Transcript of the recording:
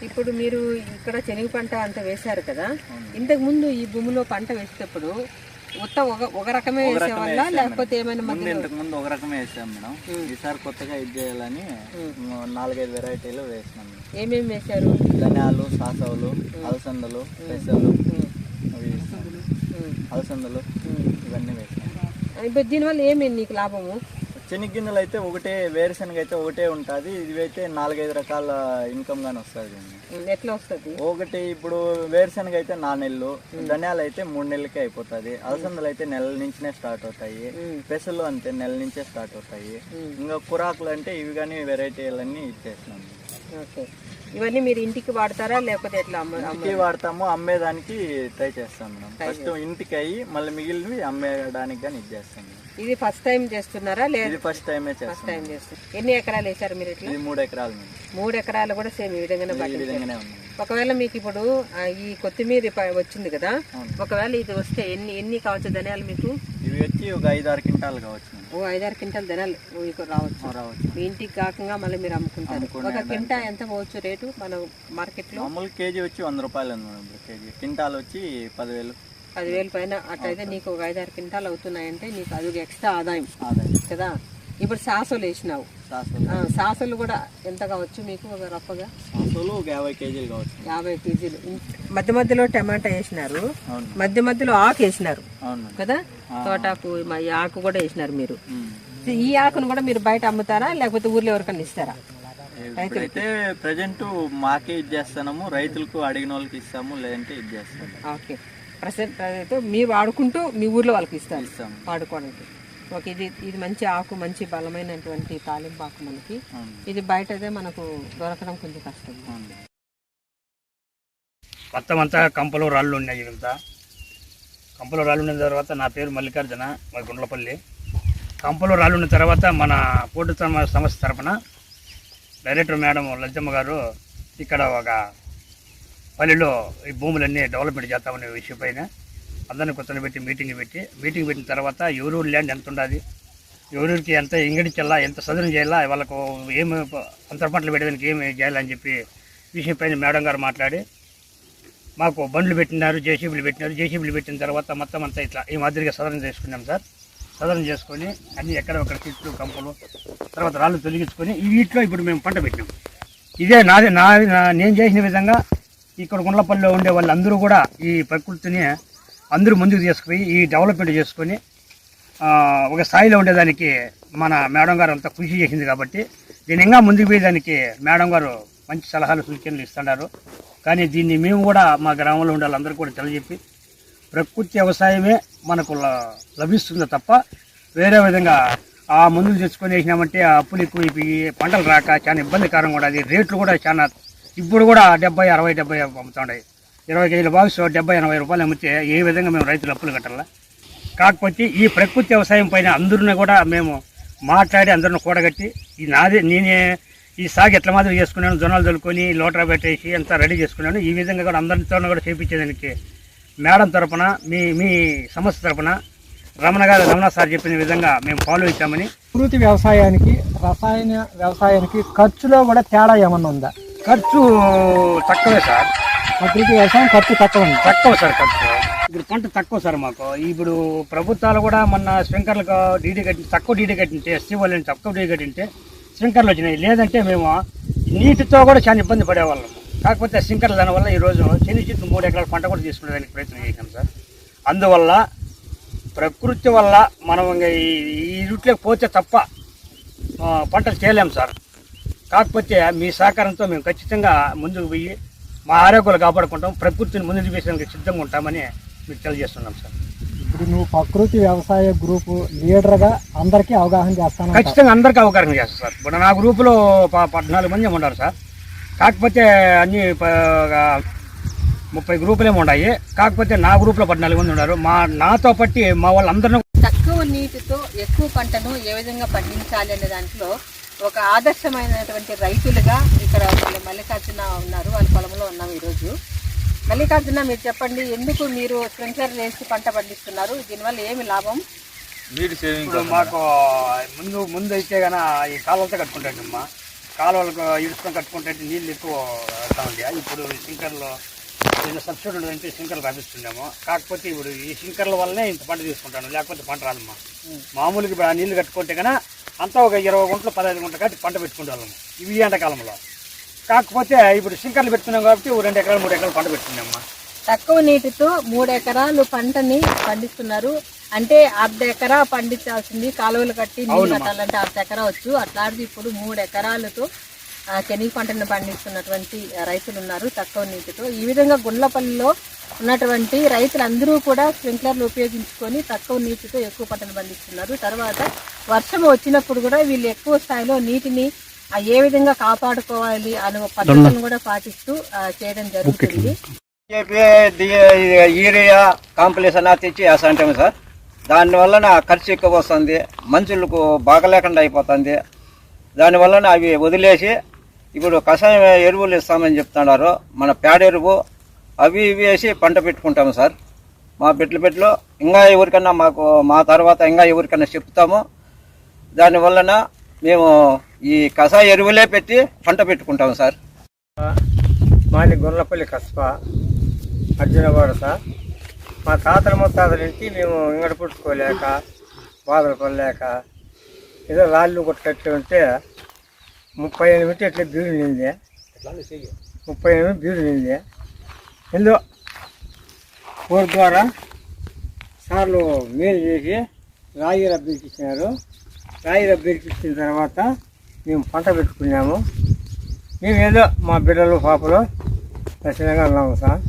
ఇప్పుడు మీరు ఇక్కడ శనగ పంట అంత వేశారు కదా, ఇంతకు ముందు ఈ భూమిలో పంట వేసేటప్పుడు మొత్తం ఒక రకమే వేసేవాళ్ళ లేకపోతే ఏమైనా ఇంతకు ముందు ఒక రకమే వేసాం మేడం. ఈసారి కొత్తగా ఇది చేయాలని 4-5 వెరైటీలు వేసినాం. ఏమేమి వేశారు? ధనియాలు, సాసవులు, అలసందలు, పెసలు, అలసందలు ఇవన్నీ వేసినాం. ఇప్పుడు దీనివల్ల ఏమి నీకు లాభము? శనగగింజలు అయితే ఒకటే, వేరుశనగ అయితే ఒకటే ఉంటుంది. ఇవైతే 4-5 రకాల ఇన్కమ్ గానీ వస్తుంది. ఎట్లా వస్తుంది? ఒకటి ఇప్పుడు వేరుశనగ అయితే 4 నెలలు, ధనియాలు అయితే 3 నెలలకే అయిపోతుంది, అలసందలు అయితే నెల నుంచినే స్టార్ట్ అవుతాయి, పెసలు అంతే నెల నుంచే స్టార్ట్ అవుతాయి. ఇంకా కురాకులు అంటే ఇవి కానీ వెరైటీలన్నీ ఇచ్చేసినాము. ఓకే, ఇవన్నీ మీరు ఇంటికి వాడతారా లేకపోతే ఎట్లా? ఇంటికి వాడతాము, అమ్మేదానికి ట్రై చేస్తాం మేడం. ఫస్ట్ ఇంటికి అయ్యి మళ్ళీ మిగిలినవి అమ్మేయడానికి కానీ ఇచ్చేస్తాం. ఇది ఫస్ట్ టైం చేస్తున్నారా? లేదు, ఫస్ట్ టైమే ఫస్ట్ టైం చేస్తారు. ఎన్ని ఎకరాలు వేసారు మీరు? ఇట్లా 3 ఎకరాలు. 3 ఎకరాలు కూడా సేమ్ ఈ విధంగానే ఉంది. ఒకవేళ మీకు ఇప్పుడు ఈ కొత్తిమీర వచ్చింది కదా, ఒకవేళ ఇది వస్తే ఎన్ని కావచ్చు ధనియాలు మీకు? ఇవి వచ్చి ఒక 5-6 క్వింటాలు కావచ్చు. 5-6 క్వింటాల్ ధనియాలు రావచ్చు. మీ ఇంటికి కాకుండా మళ్ళీ మీరు అమ్ముకుంటారు. ఒక క్వింటా ఎంత పోవచ్చు రేటు మన మార్కెట్ లో? మామూలు కేజీ వచ్చి 100 రూపాయలు ఉంది మేడం. కేజీ క్వింటాల్ వచ్చి 10,000 పైన. అట్లయితే నీకు ఒక 5-6 క్వింటాలు అవుతున్నాయంటే నీకు అది ఎక్స్ట్రా ఆదాయం కదా. ఇప్పుడు సాసలు వేసినావు, సాసలు కూడా ఎంత కావచ్చు మీకు? ఒక రఫ్గా 50 కేజీలు కావచ్చు. 50 కేజీలు. మధ్య మధ్యలో టమాటా వేసినారు, మధ్య మధ్యలో ఆకు వేసినారు కదా, తోటాకు ఈ ఆకు కూడా వేసినారు మీరు. ఈ ఆకును కూడా మీరు బయట అమ్ముతారా లేకపోతే ఊర్లో ఎవరికన్నా ఇస్తారా? అయితే ప్రజెంట్ మాకే ఇచ్చేస్తాము, రైతులకు అడిగిన వాళ్ళకి ఇస్తాము, లేదంటే ఇచ్చేస్తాము. ఓకే, ప్రజెంట్ అయితే మీరు వాడుకుంటూ మీ ఊర్లో వాళ్ళకి ఇస్తాము వాడుకోవడానికి. ఓకే, ఇది మంచి ఆకు, మంచి బలమైనటువంటి తాలింపు ఆకు మనకి. ఇది బయట అయితే మనకు దొరకడం కొంచెం కష్టం. మొత్తం అంతా కంపలు రాళ్ళు ఉన్నాయి. ఇదంతా కంపలు రాళ్ళు ఉన్న తర్వాత నా పేరు మల్లికార్జున, మా గుండ్లపల్లి. కంపలు రాళ్ళు ఉన్న తర్వాత మన పోటీ సంస్థ తరఫున డైరెక్టర్ మేడం లలితమ్మ గారు ఇక్కడ ఒక పల్లెలో ఈ భూములన్నీ డెవలప్మెంట్ చేస్తామనే విషయం పైన అందరిని కూర్చొని మీటింగ్ పెట్టిన తర్వాత ఎవరూరు ల్యాండ్ ఎంత ఉండాలి, ఎవరికి ఎంత ఇంగడించాలా, ఎంత సదును చేయాలా, వాళ్ళకు ఏమి అంతర పంటలు పెట్టడానికి ఏమి చేయాలని చెప్పి విషయం పైన మేడం గారు మాట్లాడి మాకు బండ్లు పెట్టినారు, జేసీబీలు పెట్టిన తర్వాత మొత్తం అంతా ఇట్లా ఈ మాదిరిగా సదరణ చేసుకున్నాం సార్. సదరణ చేసుకొని అన్ని ఎక్కడొక్కడ చెట్లు, కంపలు, తర్వాత రాళ్ళు తొలగించుకొని ఈ వీటిలో ఇప్పుడు మేము పంట పెట్టినాం. ఇదే నేను చేసిన విధంగా ఇక్కడ గుండ్లపల్లిలో ఉండే వాళ్ళందరూ కూడా ఈ ప్రకృతిని అందరూ ముందుకు తీసుకుపోయి ఈ డెవలప్మెంట్ చేసుకొని ఒక స్థాయిలో ఉండేదానికి మన మేడం గారు అంతా కృషి చేసింది కాబట్టి దీన్ని ఇంకా ముందుకు పోయేదానికి మేడం గారు మంచి సలహాలు, సూచనలు ఇస్తున్నారు. కానీ దీన్ని మేము కూడా మా గ్రామంలో ఉండే వాళ్ళందరూ కూడా తెలియజెప్పి ప్రకృతి వ్యవసాయమే మనకు లభిస్తుంది తప్ప వేరే విధంగా ఆ మందులు తెచ్చుకొని వేసినామంటే ఆ అప్పులు ఎక్కువ పంటలు రాక చాలా ఇబ్బందికరంగా కూడా. అది రేట్లు కూడా చాలా ఇప్పుడు కూడా 70-60 అమ్ముతున్నాయి. 20 కేజీల బాక్స్ 70-80 రూపాయలు అమ్మితే ఏ విధంగా మేము రైతులు అప్పులు కట్టాలా? కాకపోతే ఈ ప్రకృతి వ్యవసాయం పైన అందరిని కూడా మేము మాట్లాడి అందరిని కూడగట్టి నేనే ఈ సాగు ఎట్ల మాదిరి చేసుకున్నాను, జొన్నలు చల్లుకొని లోటరా పెట్టేసి అంతా రెడీ చేసుకున్నాను. ఈ విధంగా కూడా అందరితో కూడా చేయించేదానికి మేడం తరపున మీ సంస్థ తరపున రమణ సార్ చెప్పిన విధంగా మేము ఫాలో ఇచ్చామని. ప్రకృతి వ్యవసాయానికి రసాయన వ్యవసాయానికి ఖర్చులో కూడా తేడా ఏమన్నా ఉందా? ఖర్చు తక్కువే సార్. ప్రకృతి వ్యవసాయం ఖర్చు తక్కువ సార్. ఖర్చు ఇప్పుడు పంట తక్కువ సార్ మాకు. ఇప్పుడు ప్రభుత్వాలు కూడా మొన్న స్ప్రింకర్లకు తక్కువ డీడీ కట్టింటే, ఎస్సీ వాళ్ళని తక్కువ డీడీ కట్టింటే స్ప్రింకర్లు వచ్చినాయి. లేదంటే మేము నీటితో కూడా చాలా ఇబ్బంది పడేవాళ్ళం. కాకపోతే స్ప్రింకర్లు దానివల్ల ఈరోజు చిన్న 3 ఎకరాల పంట కూడా తీసుకునేదానికి ప్రయత్నం చేశాం సార్. అందువల్ల ప్రకృతి వల్ల మనం ఈ రూట్లోకి పోతే తప్ప పంటలు చేయలేము సార్. కాకపోతే మీ సహకారంతో మేము ఖచ్చితంగా ముందుకు పోయి మా ఆరోగ్యాలు కాపాడుకుంటాం, ప్రకృతిని ముందుకు తీసేందుకు సిద్ధంగా ఉంటామని మీకు తెలియజేస్తున్నాం సార్. ఇప్పుడు నువ్వు ప్రకృతి వ్యవసాయ గ్రూపు లీడర్గా అందరికీ అవగాహన చేస్తాను? ఖచ్చితంగా అందరికీ అవగాహన చేస్తాను సార్. ఇప్పుడు నా గ్రూపులో 14 మంది ఉన్నారు సార్. కాకపోతే అన్ని 30 గ్రూపులేమో ఉన్నాయి. కాకపోతే నా గ్రూప్లో 14 మంది ఉన్నారు. నాతో పట్టి మా వాళ్ళందరూ తక్కువ నీటితో ఎక్కువ పంటను ఏ విధంగా పండించాలి అనే దాంట్లో ఒక ఆదర్శమైనటువంటి రైతులుగా ఇక్కడ మల్లికార్జున ఉన్నారు. వాళ్ళ పొలంలో ఉన్నాం ఈరోజు. మల్లికార్జున, మీరు చెప్పండి, ఎందుకు మీరు స్ప్రింక్లర్ వేసి పంట పండిస్తున్నారు? దీనివల్ల ఏమి లాభం? మాకు ముందు అయితే కన్నా ఈ కాలువతో కట్టుకుంటాడమ్మా. కాలువలకు ఇడుచుకొని కట్టుకుంటే నీళ్ళు ఎక్కువ వస్తూ ఉంది. ఇప్పుడు సింకర్లో ఏదైనా సబ్సిడీ అంటే సింకర్లు రాపిస్తున్నాము. కాకపోతే ఇప్పుడు ఈ సింకర్ల వల్లనే ఇంత పంట తీసుకుంటాను, లేకపోతే పంట రాదమ్మా. మామూలుగా ఇప్పుడు ఆ నీళ్లు కట్టుకుంటే కన్నా అంతా ఒక 20 గుంటలు 15 గుంటలు కట్టి పంట పెట్టుకుంటే వాళ్ళము ఇవి ఎండాకాలంలో. కాకపోతే ఇప్పుడు సింకర్లు పెట్టుకున్నాం కాబట్టి 2 ఎకరాలు 3 ఎకరాలు పంట పెట్టుకున్నామ్మా. తక్కువ నీటితో 3 ఎకరాలు పంటని పండిస్తున్నారు. అంటే 1/2 ఎకరా పండించాల్సింది కాలువలు కట్టి నీళ్ళు కట్టాలంటే 1/2 ఎకరా వచ్చు. అట్లాంటిది ఇప్పుడు 3 ఎకరాలతో శనగ పంటను పండిస్తున్నటువంటి రైతులు ఉన్నారు తక్కువ నీటితో. ఈ విధంగా గుండ్లపల్లిలో ఉన్నటువంటి రైతులందరూ కూడా స్ప్రింక్లర్లు ఉపయోగించుకొని తక్కువ నీటితో ఎక్కువ పంటను పండిస్తున్నారు. తర్వాత వర్షం వచ్చినప్పుడు కూడా వీళ్ళు ఎక్కువ స్థాయిలో నీటిని ఏ విధంగా కాపాడుకోవాలి అనే పద్ధతులను కూడా పాటిస్తూ చేయడం జరుగుతుంది. యూరియా కాంప్లెక్స్ అలా తెచ్చి వేస్తుంటాము సార్. దానివల్ల ఖర్చు ఎక్కువ వస్తుంది, మనుషులకు బాగలేకుండా అయిపోతుంది. దానివల్ల అవి వదిలేసి ఇప్పుడు కషాయం ఎరువులు ఇస్తామని చెప్తున్నారు. మన పేడ ఎరువు అవి ఇవి వేసి పంట పెట్టుకుంటాము సార్. మా బిడ్డలు ఇంకా ఎవరికన్నా మా తర్వాత ఇంకా ఎవరికన్నా చెప్తాము. దానివలన మేము ఈ కషాయ ఎరువులే పెట్టి పంట పెట్టుకుంటాము సార్. మాది గుండ్లపల్లి కస్బ అర్జునగూడ సార్. మా తాతల ముత్తాతల నుంచి మేము ఇంగడ పుట్టుకోలేక బాధలు పడలేక ఏదో రాళ్ళు కొట్టేట్టు ఉంటే 38 ఎట్లా బీడు నింది, 38 బీడు నింది. ఎందు కోర్ ద్వారా సార్లు మేలు చేసి రాయి రబ్బీకిచ్చినారు. రాయి రబ్బీకిచ్చిన తర్వాత మేము పంట పెట్టుకున్నాము. మేము ఏదో మా బిడ్డలు పాపలు ఖచ్చితంగా ఉన్నాము సార్.